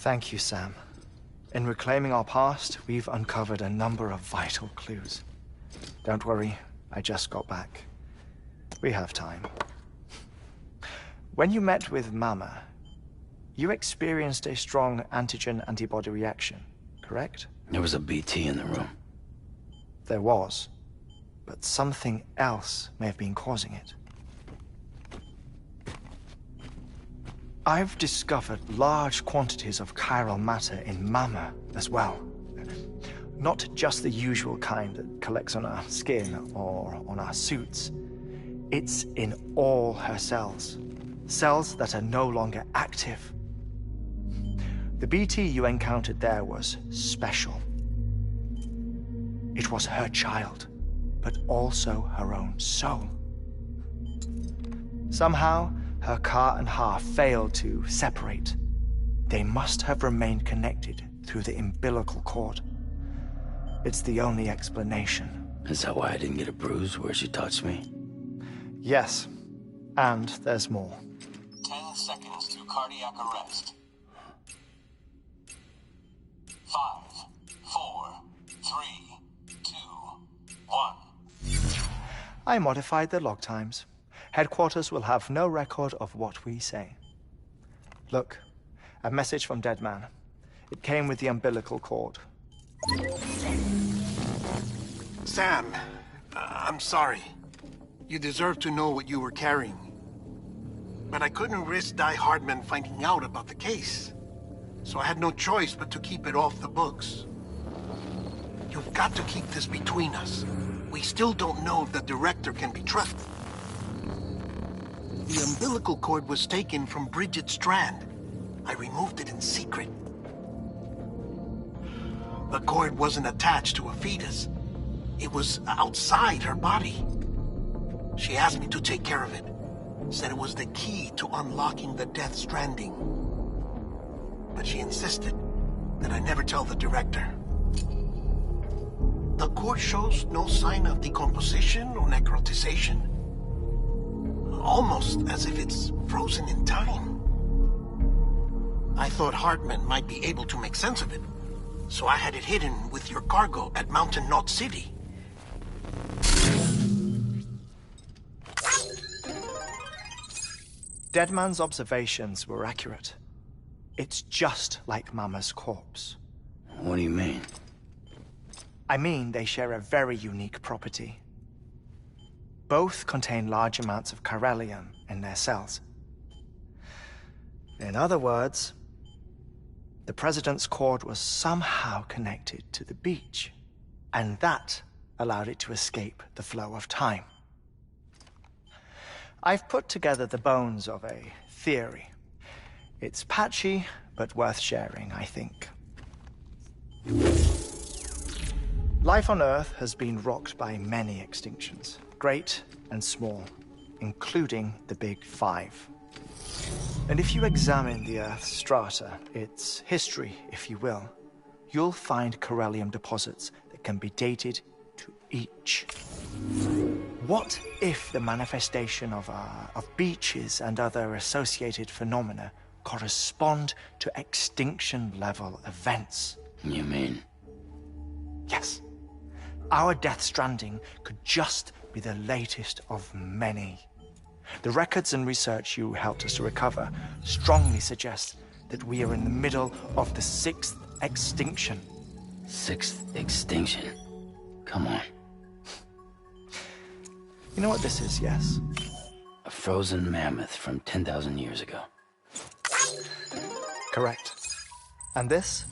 Thank you, Sam. In reclaiming our past, we've uncovered a number of vital clues. Don't worry, I just got back. We have time. When you met with Mama, you experienced a strong antigen-antibody reaction, correct? There was a BT in the room. There was, but something else may have been causing it. I've discovered large quantities of chiral matter in Mama as well. Not just the usual kind that collects on our skin or on our suits. It's in all her cells. Cells that are no longer active. The BT you encountered there was special. It was her child, but also her own soul. Somehow, her car and half failed to separate. They must have remained connected through the umbilical cord. It's the only explanation. Is that why I didn't get a bruise where she touched me? Yes, and there's more. 10 seconds to cardiac arrest. 5, 4, 3, 2, 1. I modified the log times. Headquarters will have no record of what we say. Look, a message from Dead Man. It came with the umbilical cord. Sam, I'm sorry. You deserve to know what you were carrying. But I couldn't risk Di Hardman finding out about the case. So I had no choice but to keep it off the books. You've got to keep this between us. We still don't know if the director can be trusted. The umbilical cord was taken from Bridget Strand. I removed it in secret. The cord wasn't attached to a fetus. It was outside her body. She asked me to take care of it. Said it was the key to unlocking the Death Stranding. But she insisted that I never tell the director. The cord shows no sign of decomposition or necrotization. Almost as if it's frozen in time. I thought Hartman might be able to make sense of it, so I had it hidden with your cargo at Mountain Knot City. Deadman's observations were accurate. It's just like Mama's corpse. What do you mean? I mean, they share a very unique property. Both contain large amounts of chiralium in their cells. In other words, the President's cord was somehow connected to the beach, and that allowed it to escape the flow of time. I've put together the bones of a theory. It's patchy, but worth sharing, I think. Life on Earth has been rocked by many extinctions, great and small, including the Big Five. And if you examine the Earth's strata, its history, if you will, you'll find chiralium deposits that can be dated to each. What if the manifestation of beaches and other associated phenomena correspond to extinction-level events? You mean? Yes. Our Death Stranding could just be the latest of many. The records and research you helped us to recover strongly suggest that we are in the middle of the 6th extinction. 6th extinction? Come on. You know what this is, yes? A frozen mammoth from 10,000 years ago. Correct. And this?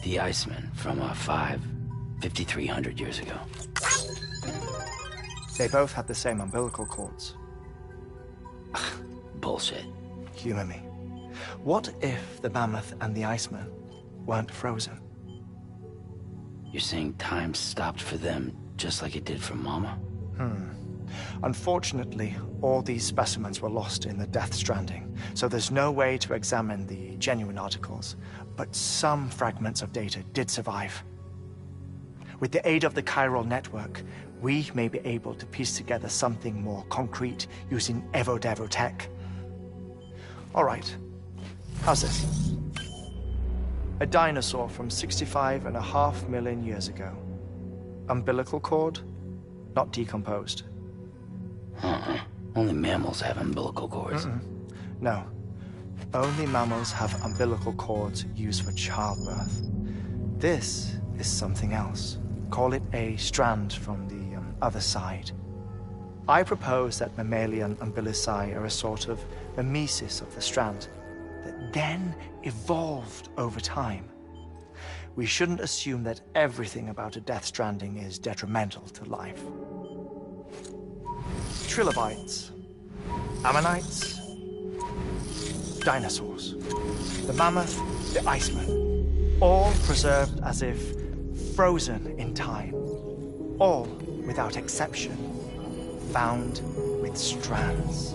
The Iceman from 5,300 years ago. They both had the same umbilical cords. Bullshit. Humor me. What if the mammoth and the Iceman weren't frozen? You're saying time stopped for them just like it did for Mama? Unfortunately, all these specimens were lost in the Death Stranding, so there's no way to examine the genuine articles, but some fragments of data did survive. With the aid of the chiral network, we may be able to piece together something more concrete using Evo-Devo tech. All right, how's this? A dinosaur from 65.5 million years ago. Umbilical cord? Not decomposed. Only mammals have umbilical cords. No. Only mammals have umbilical cords used for childbirth. This is something else. Call it a strand from the other side. I propose that mammalian umbilici are a sort of mimesis of the strand that then evolved over time. We shouldn't assume that everything about a death stranding is detrimental to life. Trilobites, ammonites, dinosaurs, the mammoth, the iceman, all preserved as if frozen in time, all, without exception, found with strands,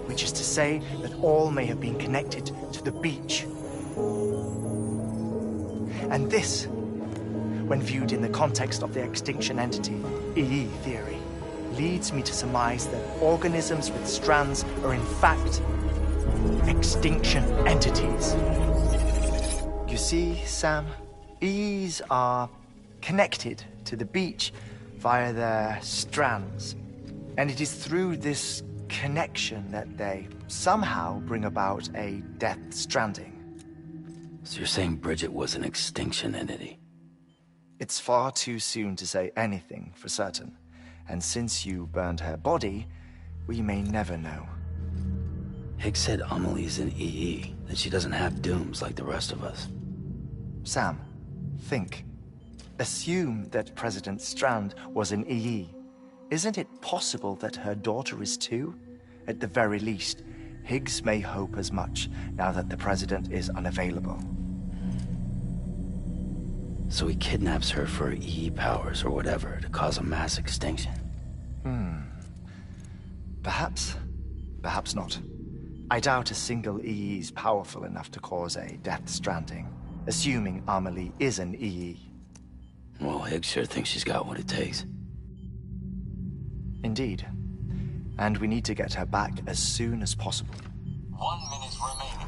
which is to say that all may have been connected to the beach. And this, when viewed in the context of the extinction entity, EE theory, leads me to surmise that organisms with strands are in fact extinction entities. You see, Sam, EEs are connected to the beach via their strands. And it is through this connection that they somehow bring about a death stranding. So you're saying Bridget was an extinction entity? It's far too soon to say anything for certain. And since you burned her body, we may never know. Higgs said Amelie's an EE, that she doesn't have dooms like the rest of us. Sam, think. Assume that President Strand was an EE. Isn't it possible that her daughter is too? At the very least, Higgs may hope as much now that the president is unavailable. So he kidnaps her for EE powers or whatever to cause a mass extinction. Perhaps. Perhaps not. I doubt a single EE is powerful enough to cause a death stranding, assuming Amelie is an EE. Well, Higgs sure thinks she's got what it takes. Indeed. And we need to get her back as soon as possible. 1 minute remaining.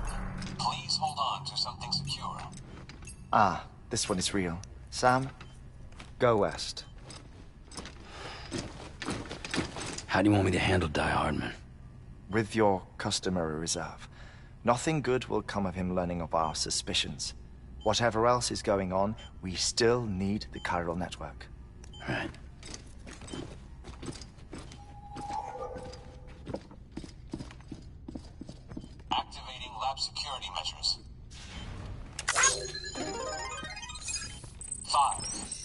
Please hold on to something secure. Ah, this one is real. Sam, go west. How do you want me to handle Die Hardman? With your customary reserve. Nothing good will come of him learning of our suspicions. Whatever else is going on, we still need the chiral network. Right. Activating lab security measures. 5,